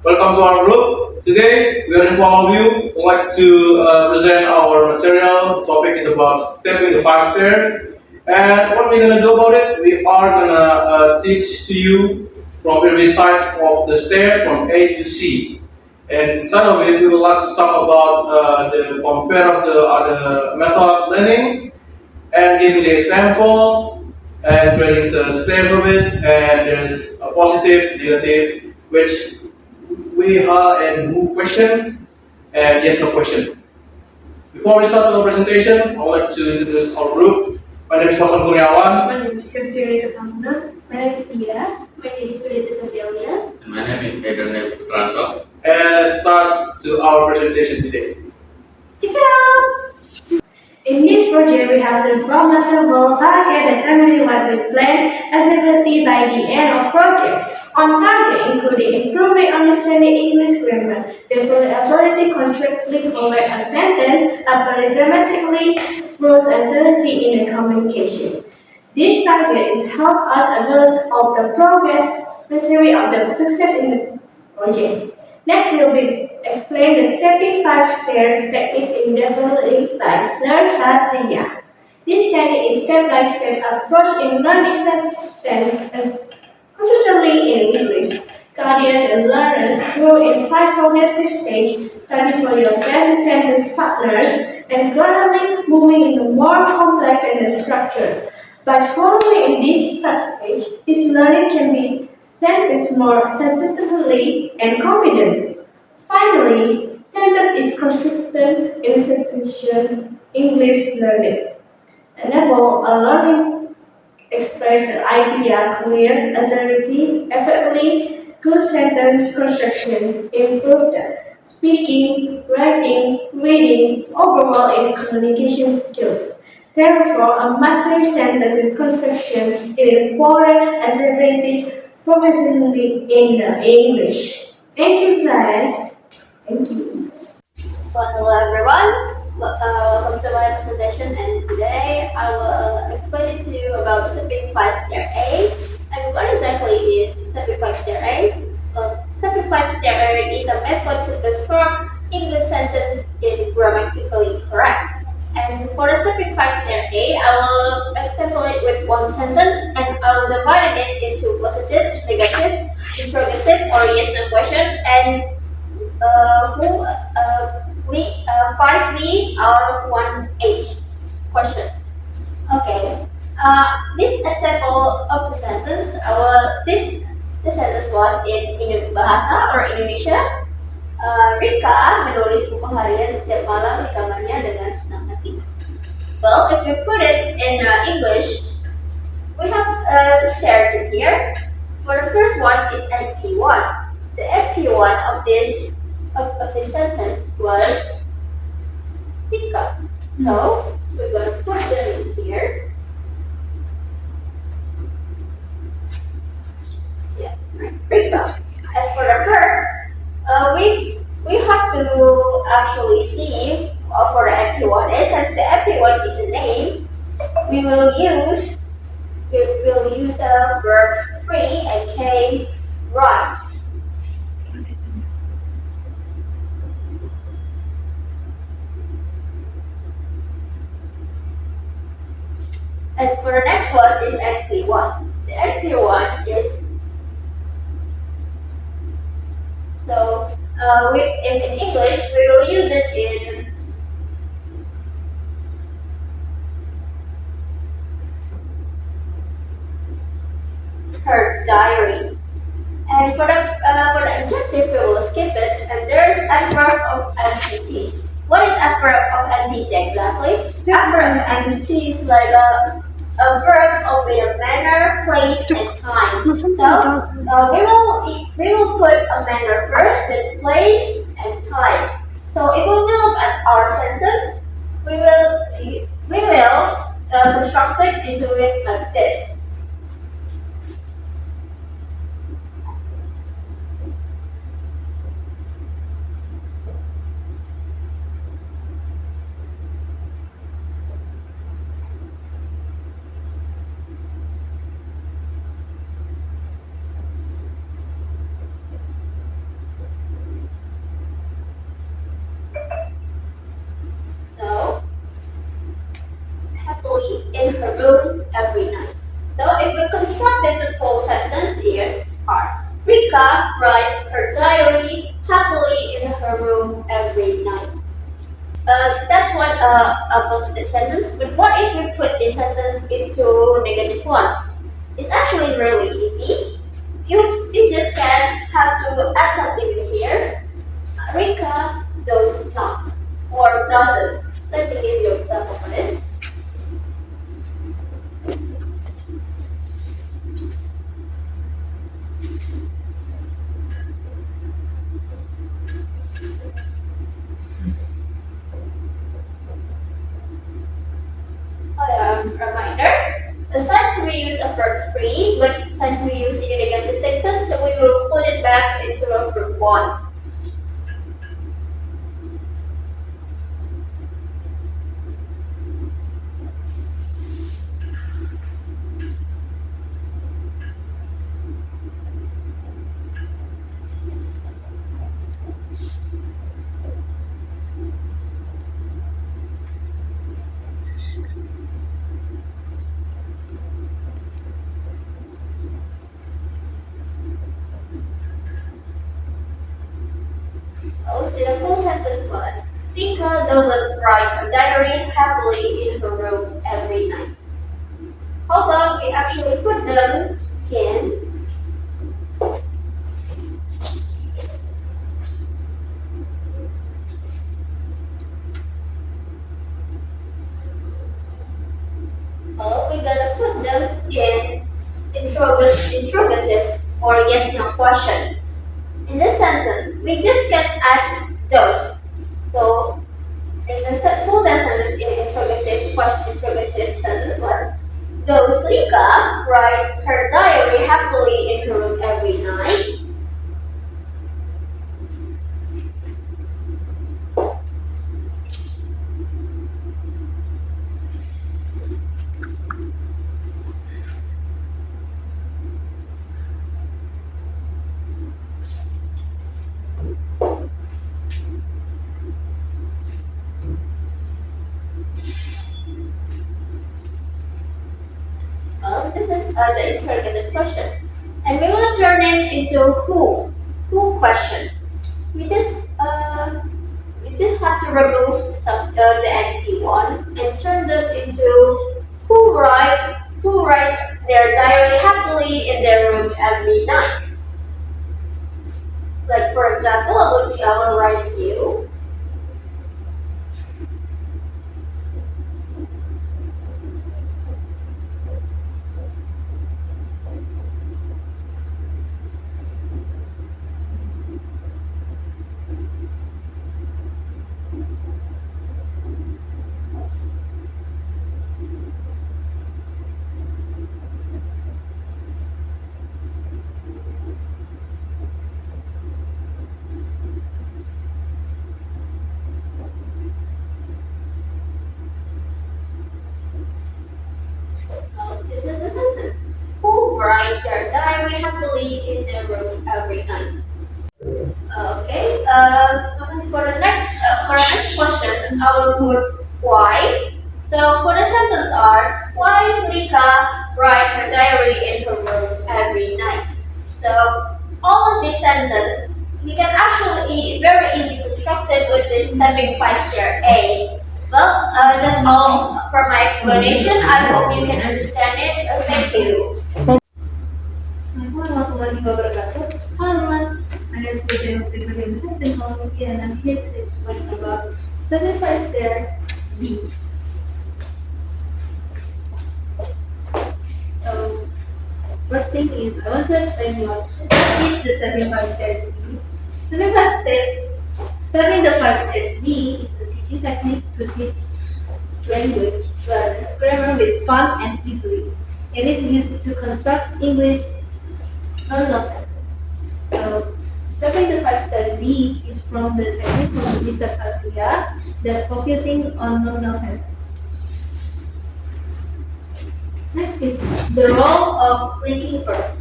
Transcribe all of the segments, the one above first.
Welcome to our group. Today we are in front of you. We'd like to present our material. Topic is about stepping the five stairs. And what we're gonna do about it? We are gonna teach to you from every type of the stairs from A to C. And inside of it, we would like to talk about the compare of the other method learning and giving the example and creating the stairs of it. And there's a positive, negative, which we have a new question and yes no question. Before we start the presentation, I would like to introduce our group. My name is Hasan Kurniawan. My name is Kirsiri Katamuna. My name is Tia. My name is Pradita Sabiaulia. And my name is Eden Putranto. And let's start to our presentation today. Check it out! In this project, we have some measurable target determining what we plan executed by the end of project. On target, including improving understanding English grammar, developing ability to constructively correct a sentence, applying grammatically rules and certainty in the communication. This target is help us evaluate of the progress necessary of the success in the project. Next will be explain the stepping five-stair techniques in developing by Sir Satya. This technique is step-by-step approach in learning sentence, particularly in English. Guardians and learners through in five progressive stage, study for your basic sentence partners, and gradually moving into more complex and structured. By following in this stage, this learning can be sentence more sensitively and confident. Finally, sentence is constructed in sensation English learning. Enable a learning express the idea clear, authority, effectively, good sentence construction, improve the speaking, writing, reading, overall is communication skill. Therefore, a mastery sentence construction is important as a rated professionally in English. Thank you guys. Thank you. Well, hello everyone. Welcome to my presentation, and today I will explain it to you about stepping five-stair A. And what exactly is stepping five-stair A? Stepping five-stair A is a method to construct English sentence in grammatically correct. And for the stepping five-stair A, I will example it with one sentence, and I will divide it into positive, negative, interrogative, or yes/no question, and five B out of one H questions. Okay. This example of the sentence, this sentence was in Bahasa or Indonesia. Rika menulis buku harian setiap malam di kamarnya dengan senang hati. Well, if you put it in English, we have shares in here. For the first one is MP1. The MP1 of this sentence was Rika. So we're going to put them in here. Yes, Rika. As for the verb, we have to actually see for the MP1 is, since the MP1 is a name, we will use the verb free, aka writes. And for the next one is MP1. The MP1 is in English we will use it in her diary. And for the adjective we will skip it, and there's adverb of MPT. What is adverb of MPT exactly? Adverb of MPT is like a verb of a manner, place, and time. So we will put a manner first, then place and time. So if we look at our sentence, we will construct it into it like this. Rika writes her diary happily in her room every night. That's one a positive sentence, but what if we put this sentence into negative one? It's actually really easy. You just can have to add something in here. Rika does not or doesn't. Let me give you an example for this. Reminder. Since we use a verb free, but since we use in a negative sentence, so we will put it back into a verb one. So the full sentence was, Rika doesn't write her diary happily in her room every night. How about we actually put them in we're gonna put them in interrogative or yes no question. In this sentence, we just can add those. So in the full sentence in interrogative sentence was, does Rika write her diary happily in her room every night? This is the interrogative question. And we will turn it into who question. We just have to remove the NP one and turn them into who write their diary happily in their rooms every night. Like for example, I will write it to you. This is the sentence. Who write their diary happily in their room every night? Okay. For the next question, I will put why. So for the sentence are, why Rika write her diary in her room every night? So all of these sentences you can actually very easy construct it with this stepping 5-stair A. Well, that's all for my explanation. I hope you can understand it. Thank you. Assalamualaikum warahmatullahi wabarakatuh. Hello everyone, my name is Putri Muftikuddin Technology and I'm here to explain about 75 stair B. So, first thing is I want to explain what is the 75 stairs B. 75 stairs B is the teaching technique to teach language, grammar with fun and easily. It is used to construct English nominal sentence. So, stepping the 5-step B is from the technique from Mr. Satya that focusing on nominal sentence. Next is the role of linking verbs.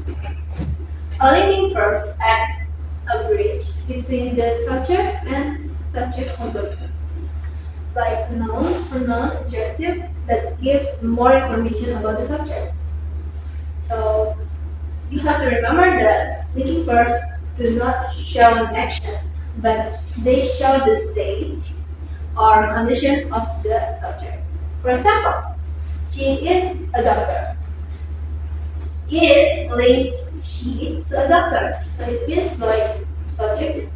A linking verb acts a bridge between the subject and subject component, like noun, pronoun, adjective that gives more information about the subject. So you have to remember that linking verbs do not show an action, but they show the state or condition of the subject. For example, she is a doctor. It links she to a doctor. So it means like subject is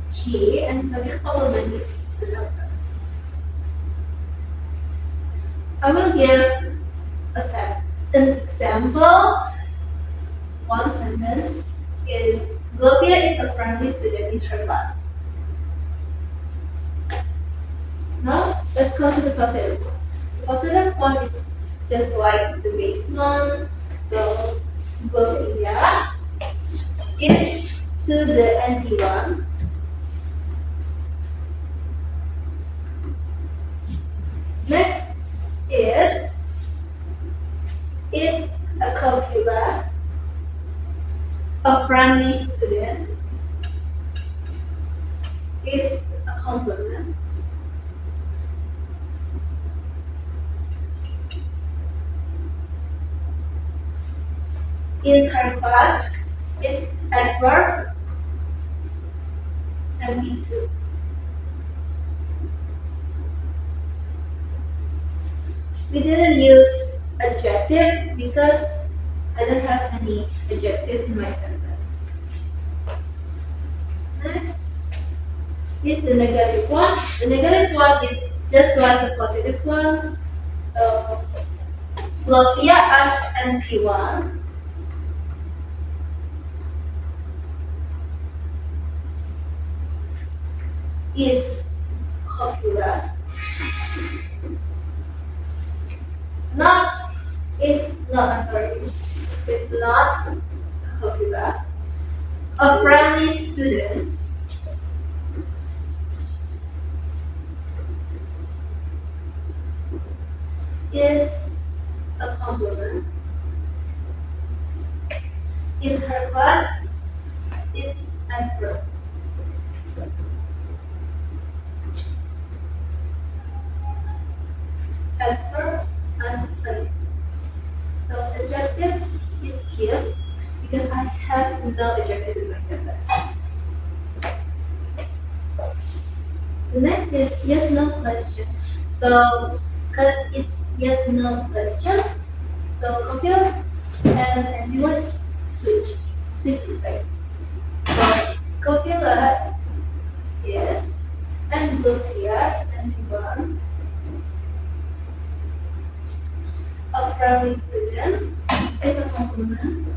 she and subject complement is the doctor. I will give an example. One sentence is Globia is a friendly student in her class. Now let's come to the positive one. The positive one is just like the base one. So Globia is to the anti one. Next is a copula, a friendly student, is a complement. In her class, it's adverb and me too. We didn't use adjective because I don't have any adjective in my sentence. Next is the negative one. The negative one is just like the positive one. So Flavia as NP1 is copula. I'm sorry, it's not copula. A friendly student is a complement. In her class, it's adverb. Adverb and place. So adjective is here because I have no adjective in my sentence. The next is yes no question. So because it's yes no question, so compare and everyone switch the place. So copula yes and look here and everyone. A friendly student is a complement.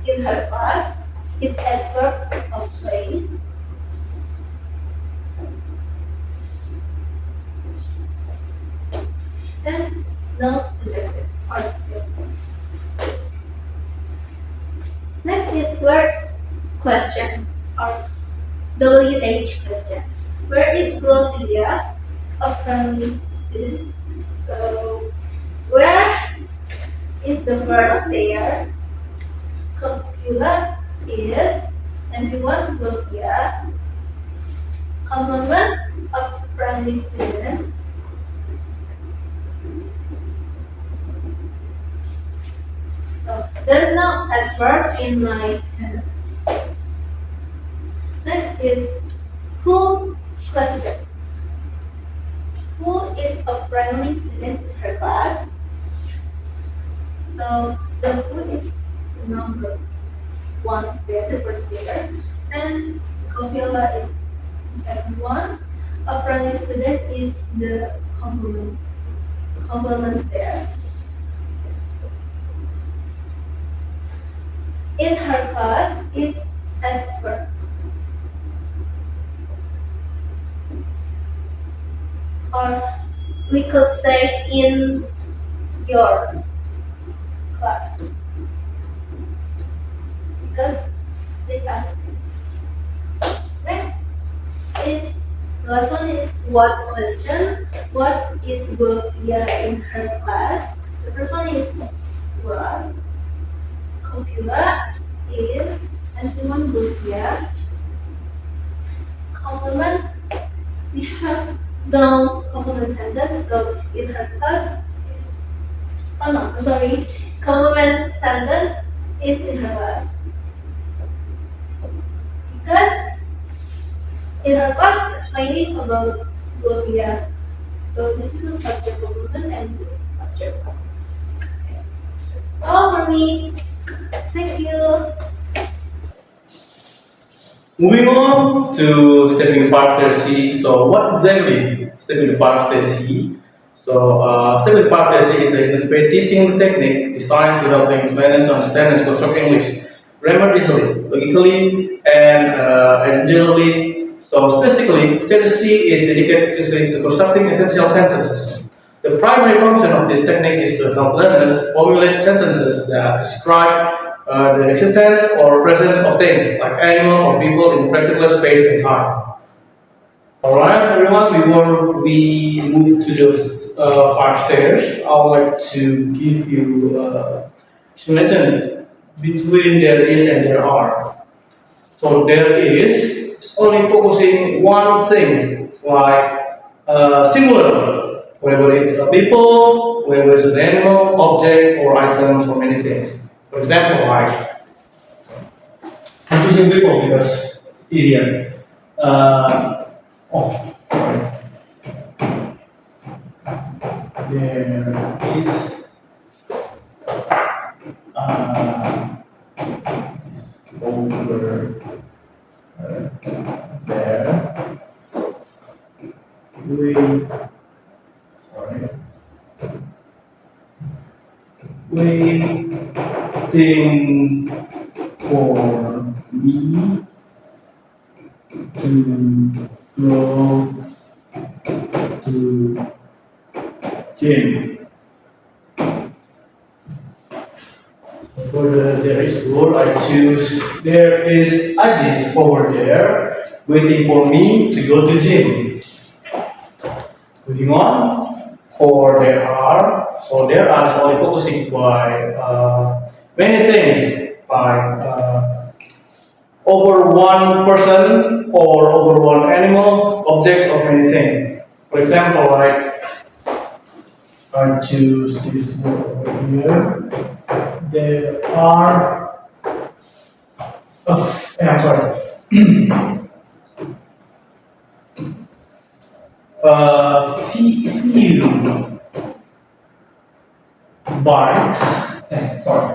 In her class, it's adverb of place. And no adjective or skill. Next is word question or WH question. Where is Globia, a friendly student? So, where is the verb there? Copula is, and we want Globia, complement of friendly student. So, there is no adverb in my sentence. Next is who question. Who is a friendly student in her class? So the who is number one there, the first there, and copula is the second one. A friendly student is the complements there. In her class, it's adverb. Or we could say in your class. Because they asked. Next is the last one is what question. What is Globia in her class? The first one is what. Copula is and the one Globia. Complement. We have no complement sentence, so in her class Oh no, I'm sorry. Compliment sentence is in her class. Because in her class explaining about Bolivia. So this is a subject compliment and this is a subject. Okay. That's all for me. Thank you. Moving on to stepping 5 So what exactly stepping 5 So stepping 5 is a integrated teaching technique designed to help English learners to understand and construct English grammar easily, logically, and generally. So specifically, step C is dedicated to constructing essential sentences. The primary function of this technique is to help learners formulate sentences that describe the existence or presence of things like animals or people in particular space and time. Alright, everyone, before we move to those 5 stairs, I would like to give you explanation between there is and there are. So there is only focusing one thing, like singular, whether it's a people, whether it's an animal, object, or items, or many things. For example, like I'm choosing people because it's easier. Oh, sorry. There is over there. Sorry. Waiting for me to go to gym. For there is rule I choose. There is Ajis over there waiting for me to go to gym. Moving on, or there are. So there are is only focusing by many things, like over one person or over one animal, objects, or many things. For example, like I choose this word over here. There are. I'm sorry. Few bikes. Sorry.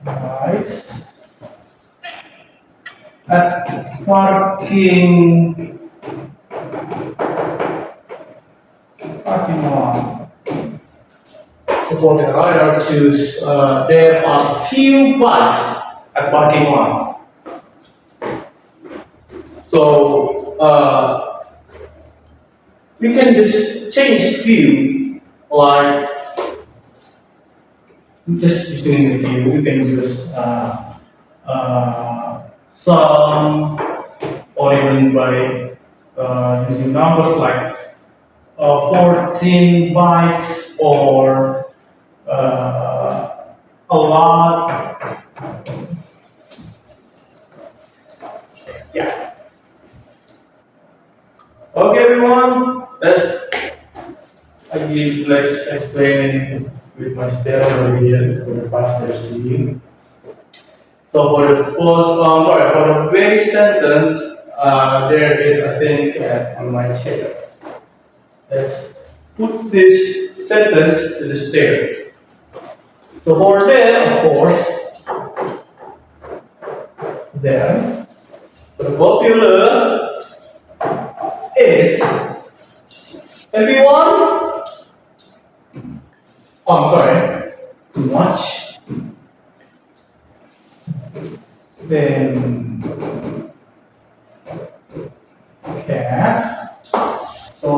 Bikes at parking lot. For the rider choose, there are few bikes at parking lot. So we can just change few, like just using the few. We can use some, or even by using numbers like 14 bytes or a lot. Yeah. Okay, everyone. Let's explain with my step over here for the faster seeing. So for the for the base sentence, there is a thin cat on my chair. Let's put this sentence to the stair. So for there, of course, there, the popular is everyone. Oh, I'm sorry, too much. Then cat. So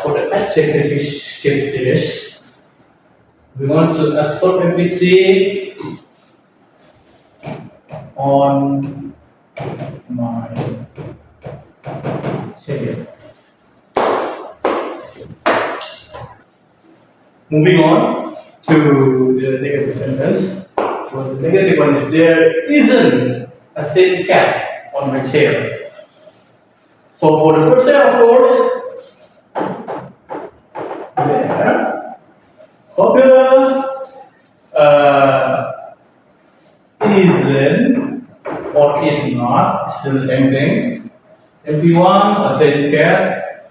for the adjective, we skip this. We want to absorb everything on my chair. Moving on to the negative sentence. So the negative one is there isn't a thin cat on my chair. So for the first step, of course, still the same thing. MP1, a thin cat.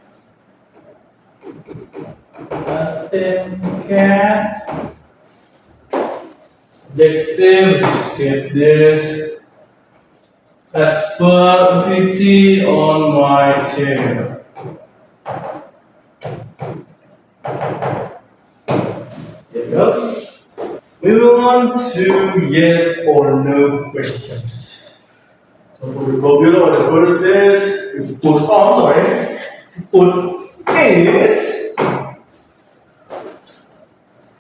A thin cat. Objective, get this. Let's put PT on my chair. There you go. We move on to yes or no questions. So for the vocabulary, the first is you put on, sorry, you put is.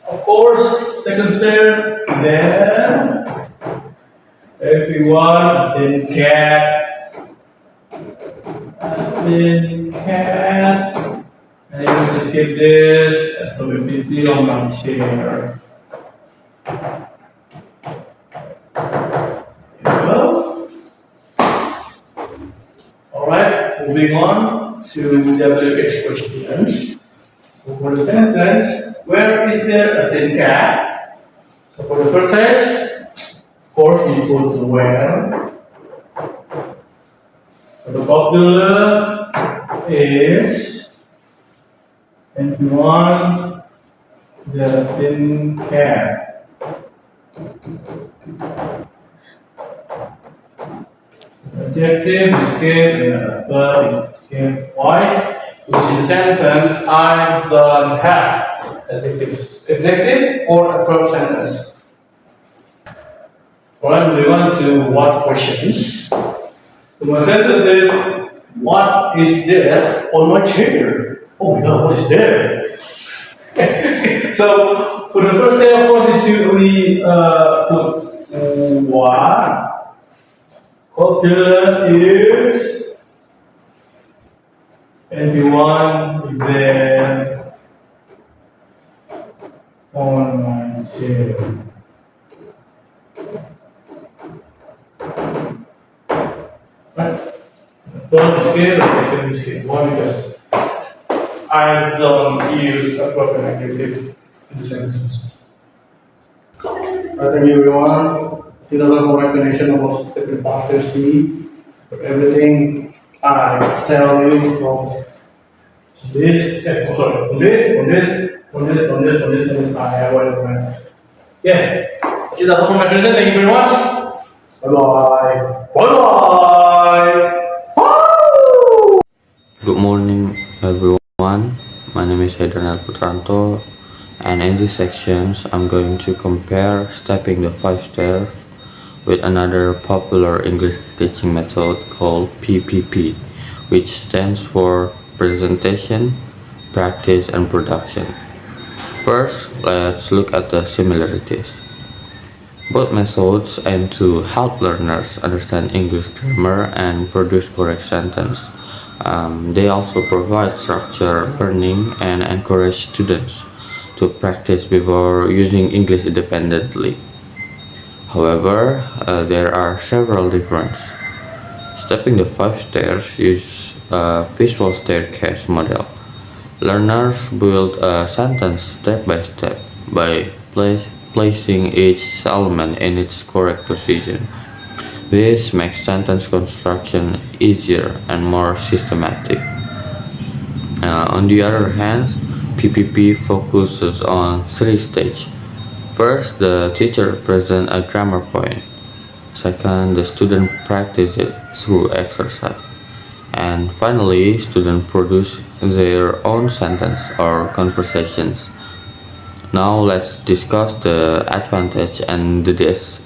Of course, second step, then everyone, then cat, then cat, and you just skip this, and so we put it on my chair. Alright, moving on to WH questions. So for the sentence, where is there a thin cat? So for the first test, of course we put the where. So the popular is, and we want the thin cat. Adjective, escape, and verb, escape. Why? Which in the sentence I don't have. Adjective or a verb sentence. Alright, we want to what questions. So my sentence is, what is there on my chair? Oh my god, what is there? So for the first day, of course, we put what? Popular is everyone there on my chair. Right? First scale, second scale. Why? Because I don't use a proper adjective in the sentence. Thank you everyone. It doesn't more explanation about step after C. For everything I tell you from this, on this, I have what I meant. Yeah. That's all from my explanation. Thank you very much. Bye bye. Good morning, everyone. My name is Hedronel Putranto, and in these sections, I'm going to compare stepping the 5 stairs with another popular English teaching method called PPP, which stands for Presentation, Practice, and Production. First, let's look at the similarities. Both methods aim to help learners understand English grammar and produce correct sentence. They also provide structured learning and encourage students to practice before using English independently. However, there are several differences. Stepping the 5 stairs uses a visual staircase model. Learners build a sentence step by step by placing each element in its correct position. This makes sentence construction easier and more systematic. On the other hand, PPP focuses on 3 stages. First, the teacher presents a grammar point. Second, the student practices it through exercise. And finally, students produce their own sentence or conversations. Now let's discuss the advantage and the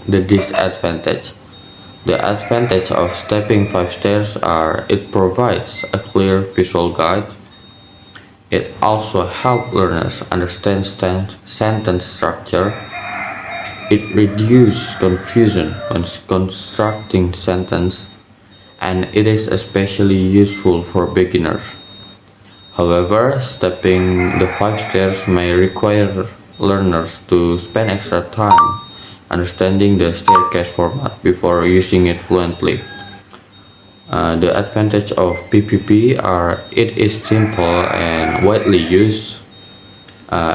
disadvantage. The advantage of stepping 5 stairs are it provides a clear visual guide. It also helps learners understand sentence structure. It reduces confusion when constructing sentence, and it is especially useful for beginners. However, stepping the 5 stairs may require learners to spend extra time understanding the staircase format before using it fluently. The advantage of PPP are it is simple and widely used.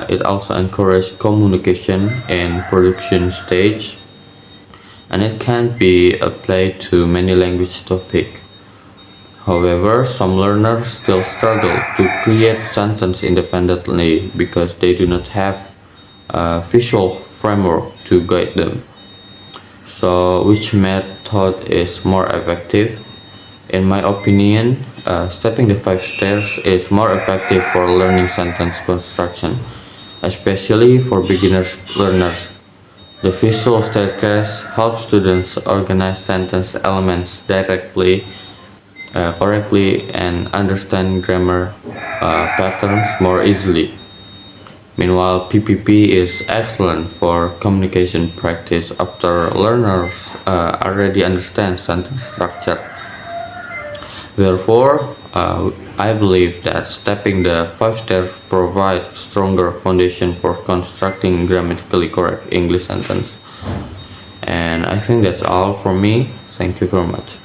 It also encourages communication in production stage. and it can be applied to many language topics. However, some learners still struggle to create sentences independently because they do not have a visual framework to guide them. So, which method is more effective? In my opinion, stepping the five stairs is more effective for learning sentence construction, especially for beginners learners. The visual staircase helps students organize sentence elements correctly, and understand grammar patterns more easily. Meanwhile, PPP is excellent for communication practice after learners already understand sentence structure. Therefore, I believe that stepping the five steps provides stronger foundation for constructing grammatically correct English sentence. And I think that's all from me. Thank you very much.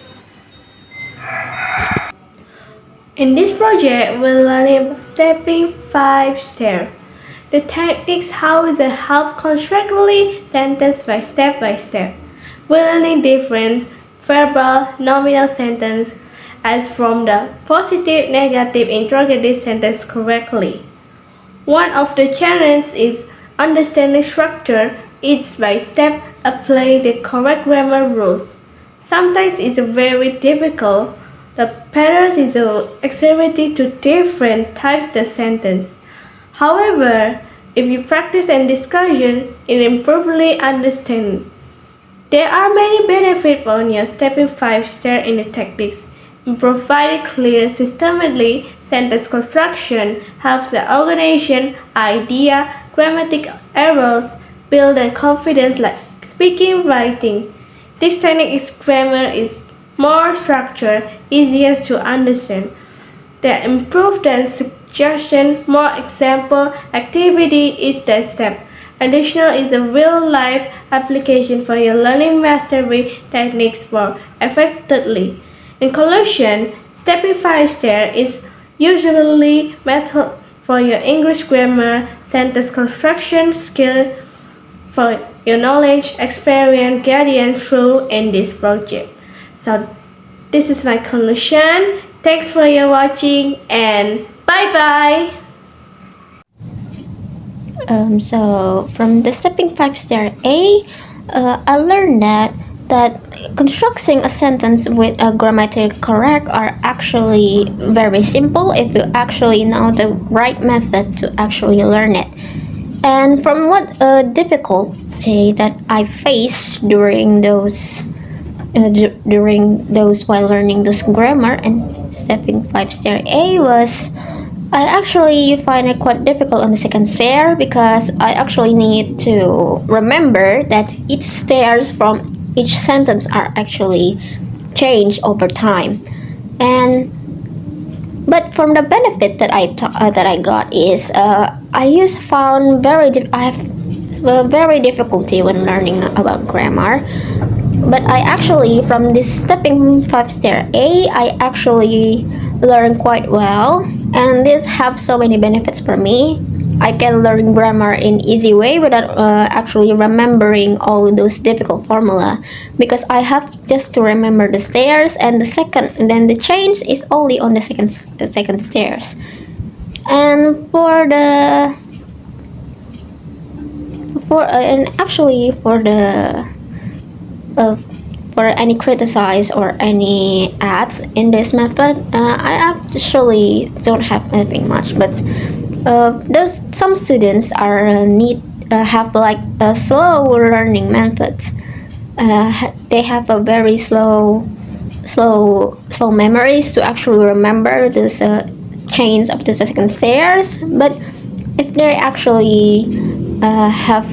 In this project, we'll learn about stepping five stairs. The techniques how to help constructively sentence by step. We're learning different verbal nominal sentence as from the positive, negative, interrogative sentence correctly. One of the challenges is understanding structure each by step, applying the correct grammar rules. Sometimes it's very difficult. The patterns is exhibited to different types of sentence. However, if you practice and discussion, it improves understanding. There are many benefits when you stepping five steps in the techniques. Providing clear, systematically sentence construction helps the organization, idea, grammatic errors, build and confidence like speaking, writing. This technique is grammar is more structured, easier to understand. That improve the suggestion, more example, activity is the step. Additional is a real-life application for your learning mastery techniques more effectively. In conclusion, stepping five stairs is usually method for your English grammar, sentence construction skill for your knowledge, experience, guidance through in this project. So this is my conclusion. Thanks for your watching and bye bye. So from the stepping five stair A, I learned that constructing a sentence with a grammatically correct are actually very simple if you actually know the right method to actually learn it. And from what difficulty that I faced during those while learning those grammar and stepping five stair A was I actually find it quite difficult on the second stair because I actually need to remember that each stairs from each sentence are actually changed over time. But from the benefit that I got is I found I have very difficulty when learning about grammar. But I actually from this stepping five stair A I actually learned quite well, and this have so many benefits for me. I can learn grammar in easy way without actually remembering all those difficult formula because I have just to remember the stairs and then the change is only on the second stairs. And for any criticize or any ads in this method, I actually don't have anything much, but some students have like a slow learning methods. They have a very slow memories to actually remember those chains of the second stairs. But if they actually have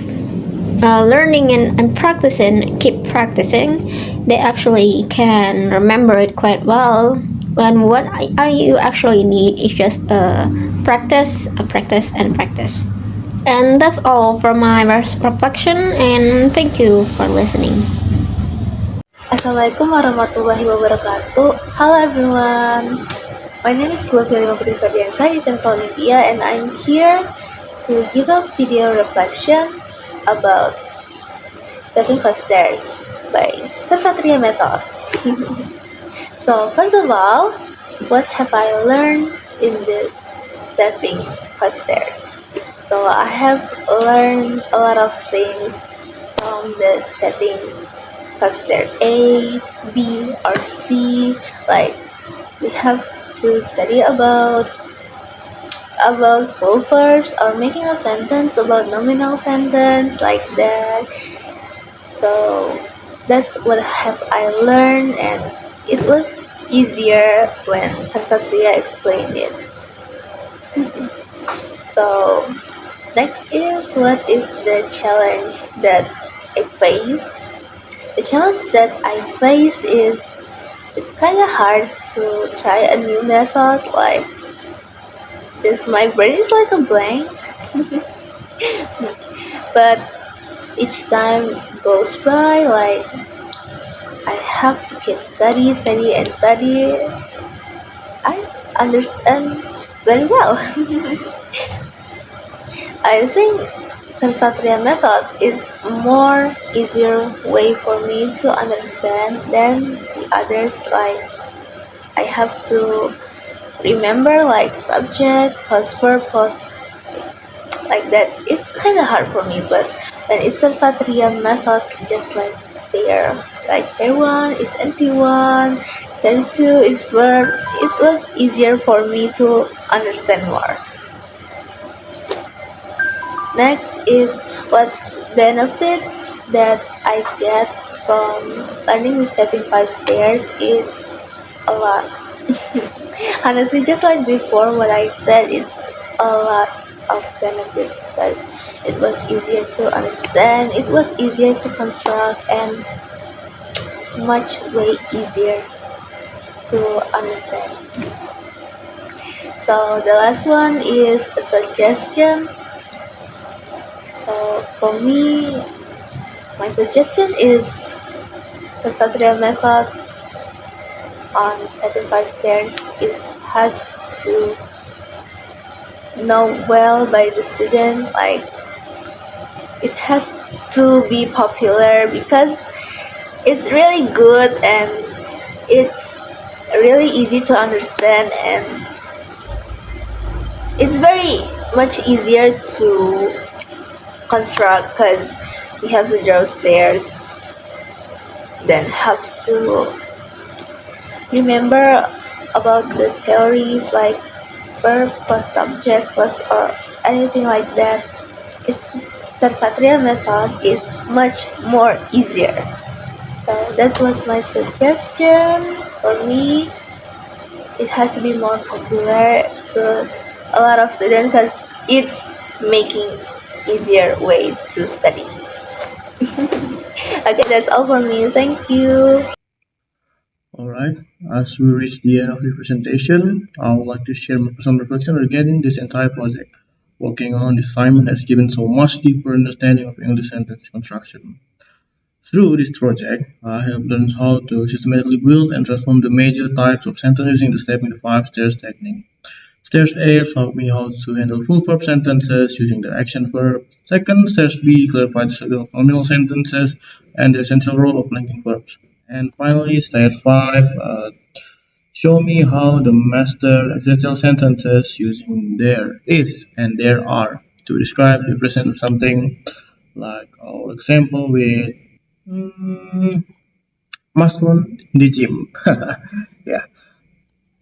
learning and keep practicing, they actually can remember it quite well. And what you actually need is just practice. And that's all from my reflection, and thank you for listening. Assalamualaikum warahmatullahi wabarakatuh. Hello everyone. My name is Glovia Limaputri Ferdiansa. You can call me Pia, and I'm here to give a video reflection about stepping five stairs. by Sasatria method. So first of all, what have I learned in this stepping 5 stairs? So I have learned a lot of things from the stepping 5 stairs A, B, or C. Like we have to study about full verbs or making a sentence about nominal sentence like that. So that's what have I learned, and it was easier when Sarsatria explained it. So next is what is the challenge that I face? The challenge that I face is it's kind of hard to try a new method. Like this, my brain is like a blank. But each time goes by, like I have to keep study, and study. I understand very well. I think Sarsatria method is more easier way for me to understand than the others. Like I have to remember like subject plus verb plus like that. It's kind of hard for me, but when it's Sarsatria method, just like stair 1 is NP1, stair 2 is verb. It was easier for me to understand more. Next is what benefits that I get from learning the stepping 5 stairs is a lot. Honestly, just like before, what I said, it's a lot of benefits because it was easier to understand, it was easier to construct, and much way easier to understand. So the last one is a suggestion. So for me, my suggestion is Sarsatria method on stepping 5 stairs has to know well by the student. Like it has to be popular because it's really good and it's really easy to understand, and it's very much easier to construct because we have to draw stairs, then have to remember about the theories like verb plus subject plus or anything like that. Sarsatria method is much more easier. So that was my suggestion. For me, it has to be more popular to a lot of students because it's making easier way to study. Okay, that's all for me. Thank you. Alright, as we reach the end of the presentation, I would like to share some reflection regarding this entire project. Working on this assignment has given so much deeper understanding of English sentence construction. Through this project, I have learned how to systematically build and transform the major types of sentences using the stepping the 5 stairs technique. Stairs A taught me how to handle full verb sentences using the action verb. Second, stairs B clarified the circle of nominal sentences and the essential role of linking verbs. And finally, stair 5 show me how to master essential sentences using there is and there are to describe the present of something. Like our example with Muslim in the gym. Yeah.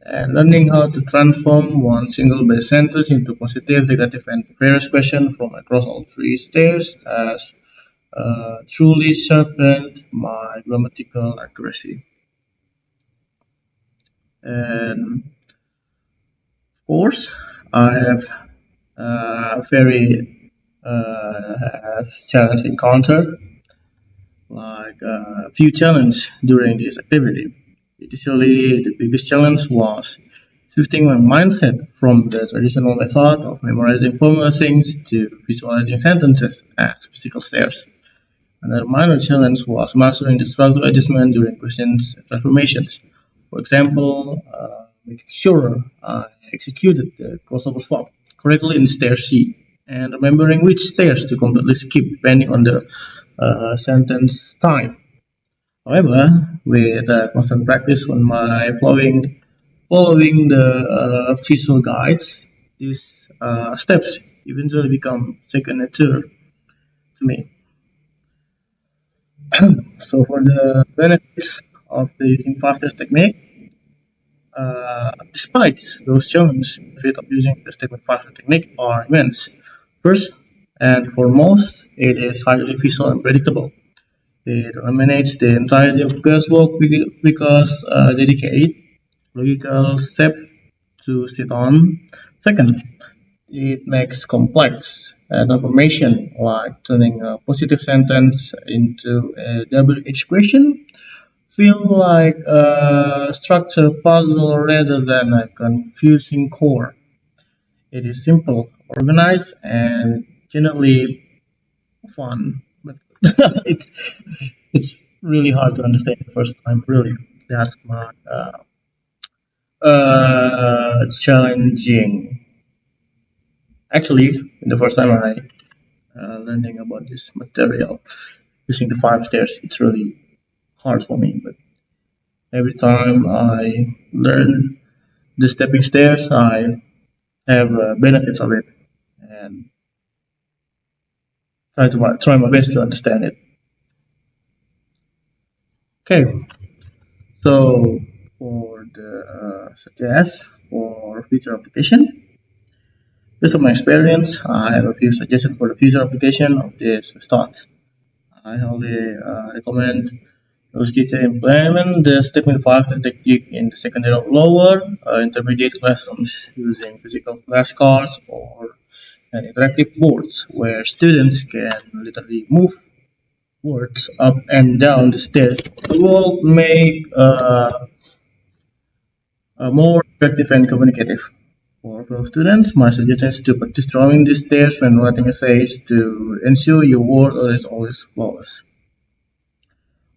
And learning how to transform one single base sentence into positive, negative, and various questions from across all 3 stairs has truly sharpened my grammatical accuracy. And of course, I have very challenge encountered, like a few challenges during this activity. Initially, the biggest challenge was shifting my mindset from the traditional method of memorizing formula things to visualizing sentences as physical stairs. Another minor challenge was mastering the structural adjustment during questions and transformations. For example, making sure I executed the crossover swap correctly in stair C and remembering which stairs to completely skip depending on the sentence time. However, with constant practice on my following the visual guides, these steps eventually become second nature to me. So for the benefits of the using fastest technique, despite those challenges, the benefit of using the statement faster technique are immense. First and foremost, it is highly visual and predictable. It eliminates the entirety of guesswork because dedicate logical step to sit on. Second, it makes complex information like turning a positive sentence into a double H question feel like a structured puzzle rather than a confusing core. It is simple, organized, and generally fun, but it's it's really hard to understand the first time. Really, that's my it's challenging. Actually, the first time I learning about this material using the five stairs, it's really hard for me. But every time I learn the stepping stairs, I have benefits of it and try my best to understand it. Okay, so for the suggest for future application, based on my experience, I have a few suggestions for the future application of this start. I highly recommend those teachers implement the stepping factor technique in the secondary or lower intermediate classrooms using physical flashcards or interactive boards where students can literally move words up and down the stairs. It will make more effective and communicative. For fellow students, my suggestion is to practice drawing the stairs when writing essays to ensure your word is always flawless.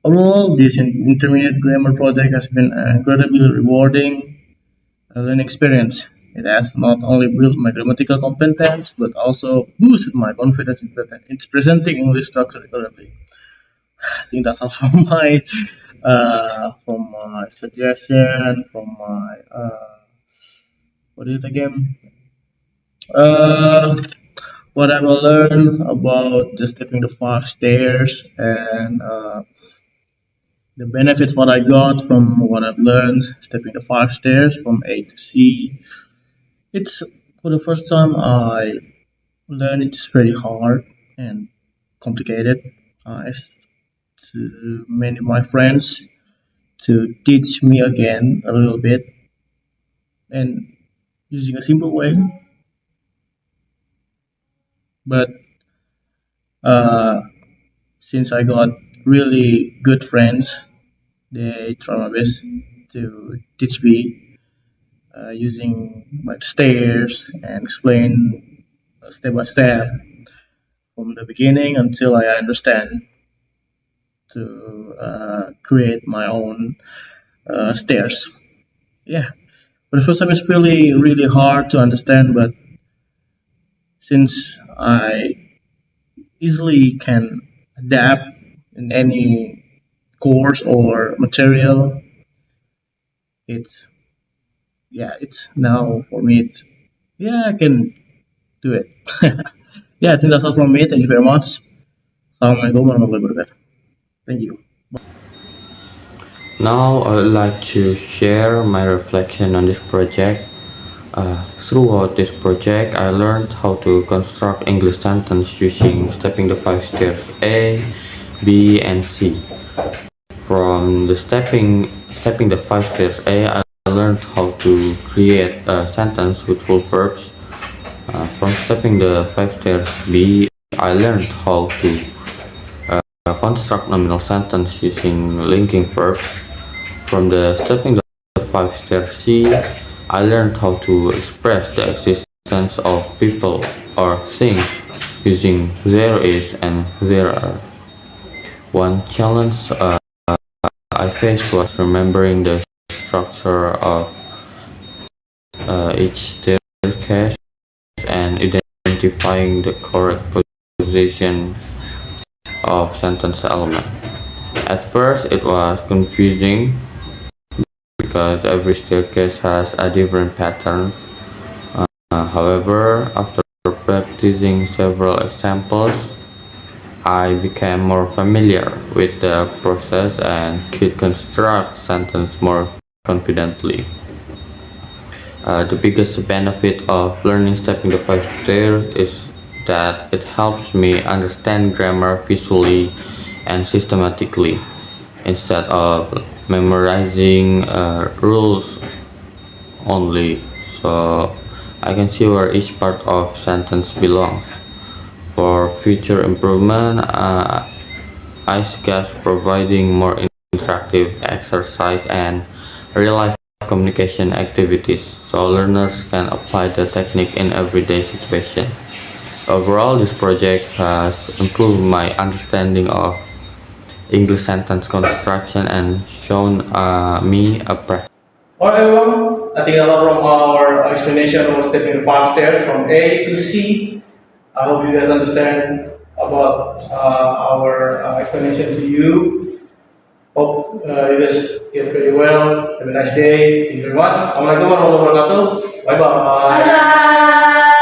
Overall, this intermediate grammar project has been an incredibly rewarding learning experience. It has not only built my grammatical competence but also boosted my confidence in presenting English structure correctly. I think that's all from my suggestion, from my what is it again? Uh, what I've learned about the stepping the five stairs and the benefits what I got from what I've learned stepping the five stairs from A to C. It's for the first time I learned it's very hard and complicated. I asked to many of my friends to teach me again a little bit and using a simple way, but uh, since I got really good friends, they try my best to teach me using my stairs and explain step by step from the beginning until I understand to create my own stairs. Yeah, but the first time it's really hard to understand, but since I easily can adapt in any course or material, it's it's now for me it's I can do it. Yeah, I think that's all from me. Thank you very much. Assalamualaikum warahmatullahi wabarakatuh. Thank you. Now I would like to share my reflection on this project. Throughout this project, I learned how to construct English sentence using stepping the five stairs A, B, and C. From the stepping the five stairs A, I learned how to create a sentence with full verbs. From stepping the five stairs B, I learned how to construct nominal sentence using linking verbs. From the stepping the five stairs C, I learned how to express the existence of people or things using there is and there are. One challenge I faced was remembering the structure of each staircase and identifying the correct position of sentence element. At first, it was confusing because every staircase has a different patterns. However, after practicing several examples, I became more familiar with the process and could construct sentences more confidently. The biggest benefit of learning stepping the five stairs is that it helps me understand grammar visually and systematically instead of memorizing rules only. So I can see where each part of sentence belongs. For future improvement, I suggest providing more interactive exercise and real-life communication activities so learners can apply the technique in everyday situations. Overall, this project has improved my understanding of English sentence construction and shown me a practice. Alright everyone, I think a lot from our explanation was stepping the five steps from A to C. I hope you guys understand about our explanation to you. Hope you guys get pretty well. Have a nice day. Thank you very much. Assalamualaikum warahmatullahi wabarakatuh. Bye bye. Bye.